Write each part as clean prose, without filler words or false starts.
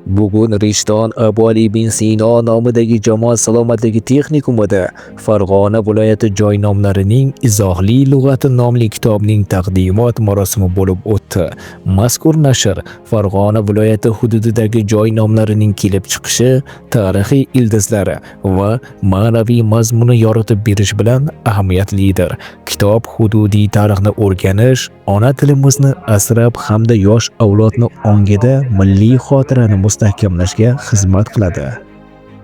Bugun Rishton Aboli bin Sino nomidagi jamoat salomatligi texnikumida Farg'ona viloyati joy nomlarining izohli lug'ati nomli kitobning taqdimot marosimi bo'lib o'tdi. Mazkur nashr Farg'ona viloyati hududidagi joy nomlarining kelib chiqishi, tarixiy ildizlari va ma'naviy mazmuni yoritib berish bilan ahamiyatlidir. Kitob hududiy tarixni o'rganish, ona tilimizni asrab hamda yosh avlodni ongida milliy xotirani mustahkamlashga xizmat qiladi.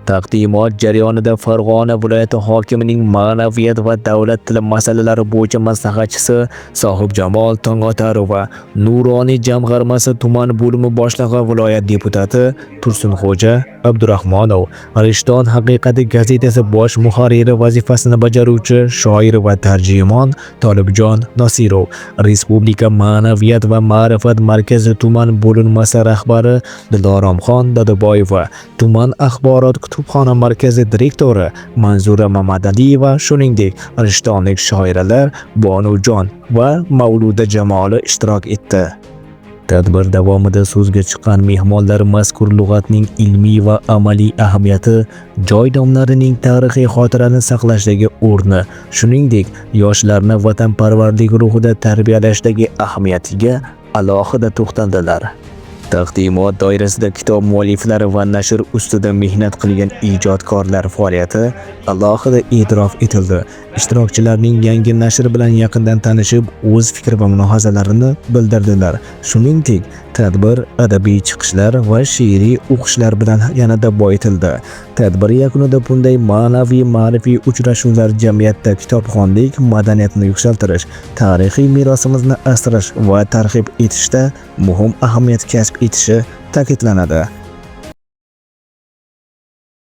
Taqdimot jarayonida Farg'ona viloyati hokimining ma'naviyat va davlat tili masalalari bo'yicha maslahatchisi Sohibjamol Tong'otarova, Nuroniy jamg'armasi tuman bo'limi boshlig'i viloyat deputati Tursunxo'ja Abdurahmonov, Rishton haqiqati gazetasi bosh muharriri vazifasini bajaruvchi shoir va tarjimon Tolibjon Nosirov, Respublika ma'naviyat va ma'rifat markazi tuman bo'linmasi rahbari Diloromxon Dadaboyeva, tuman axborot kutubxona markazi direktori Manzura Mamadaliyeva, shuningdek rishtonlik shoiralar Bonujon va Mavluda Jamoli ishtirok etdi. Tadbir davomida so'zga chiqqan mehmonlar mazkur lug'atning ilmiy va amaliy ahamiyati, joy nomlarining tarixiy xotirani saqlashdagi o'rni, shuningdek yoshlarni vatanparvarlik ruhida tarbiyalashdagi ahamiyatiga alohida to'xtaldilar. Taqdimot doirasida kitob mualliflari va nashr ustida mehnat qilgan ijodkorlar faoliyati alohida e'tirof etildi. Ishtirokchilarning yangi nashr bilan yaqindan tanishib, o'z fikr va mulohazalarini bildirdilar. Shuningdek, tadbir adabiy chiqishlar va she'riy o'qishlar bilan yanada boyitildi. Tadbir yakunida bunday ma'naviy-ma'rifiy uchrashuvlar jamiyatda kitobxonlik madaniyatini yuksaltirish, tarixiy merosimizni asrash va targ'ib etishda muhim ahamiyat kasb etishi ta'kidlanadi.